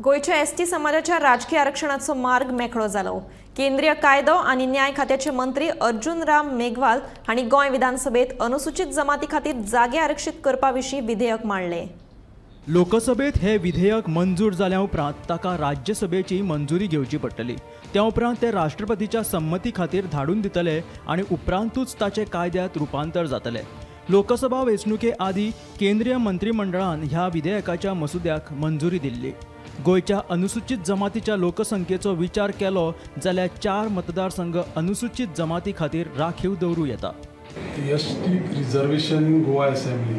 गोयच्या ST समाजाच्या राजकीय आरक्षणाचो मार्ग मेकळो जालो। केंद्रीय कायदो आनी न्याय खात्याचे मंत्री अर्जुन राम मेघवाल हांणी गोंय विधानसभेत अनुसूचित जमाती खातीर जागे आरक्षीत करपा विशीं विधेयक मांडले। लोकसभेत हे विधेयक मंजूर जाल्या उपरांत ताका राज्यसभेची मंजुरी घेवची पडटली। त्या उपरांत ते राष्ट्रपतीच्या संमती खातीर धाडून दितले आनी उपरांतूच ताचे कायद्यात रुपांतर जातले। लोकसभा वेंचणुके आदीं केंद्रीय मंत्रिमंडळान ह्या विधेयकाच्या मसुद्याक मंजुरी दिल्ली। गोयच्या अनुसूचित जमातीच्या लोकसंख्येचो विचार केलो जाल्यार 4 मतदारसंघ अनुसूचित जमाती खातीर राखीव दवरूं येता। ST reservation in Goa assembly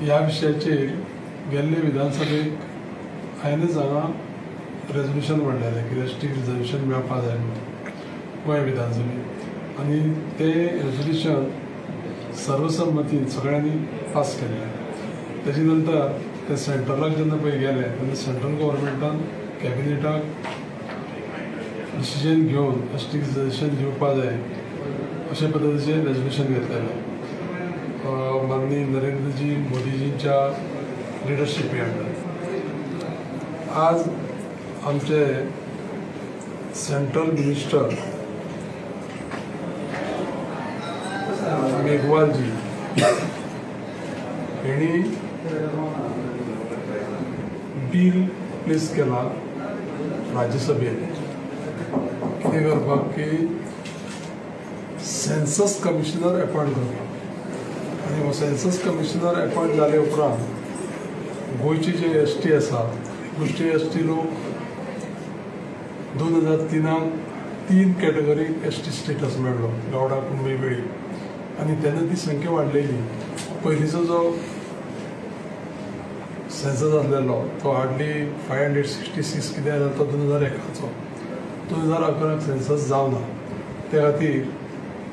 ह्या विशयाचेर गेल्ले विधानसभेक हांवेंच हांगा रेजोल्यूशन मांडलेलें की एसटी रिजर्वेशन मेळपाक जाय म्हणून गोंय विधानसभेक, आनी तें रेजोल्यूशन सर्वसम्मतीन सगळ्यांनी पास केल्लें। तेजे नंतर ते सेंट्रलाक जेन्ना पळय गेले तेन्ना सेंट्रल गव्हर्मेंटान कॅबिनेटाक डिसिजन घेवन एसटी रिजर्वेशन दिवपाक जाय अशे पद्दतीचें रेजोल्यूशन घेतलेलें माननीय नरेंद्रजी मोदीजींच्या लिडरशिपी अंडर। आज आमचे सेंट्रल मिनिस्टर मेघवालजी हेणी बिल प्लेस केला राज्यसभेत कितें करपाक की सेन्सस कमिशनर अपॉइंट करपाक, आनी हो सेन्सस कमिशनर अपॉइंट जाले उपरांत गोंयचे जे एसटी आसा गोष्टी एसटी लोक 2003 3 कॅटेगरीक एसटी स्टेटस मेळ्ळो, गावडा कुणबी वेळी, आनी तेन्ना ती संख्या वाडलेली। पयलींचो जो सेन्सस आसलेलो तो हार्डली 566 कितें जाता तो 2001चो, 2011 सेन्सस जावना, त्या खातीर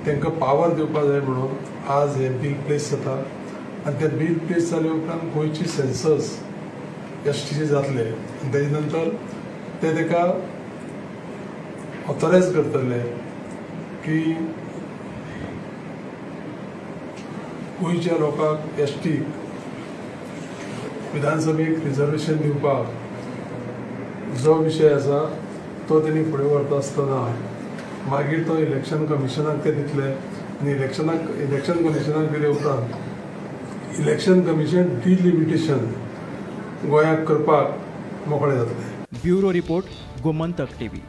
तांकां पावर दिवपाक जाय म्हणून आज हे बील प्लेस जाता। आनी ते बील प्लेस जाले उपरांत गोंयची सेन्सस एसटीचे जातले आनी तेजे नंतर ते ताका ऑथरायज करतले की गोंयच्या लोकांक एसटीक विधानसभेक रिजर्वेशन दिवपाक जो विशय आसा तो तेणी फुडें व्हरता आसतना मागीर तो इलेक्शन कमिशनाक ते दितले आनी इलेक्शन कमिशनाक दिले उपरांत इलेक्शन कमिशन डिलिमिटेशन गोंयाक करपाक मोकळे जातले। Bureau report, Gomantak TV.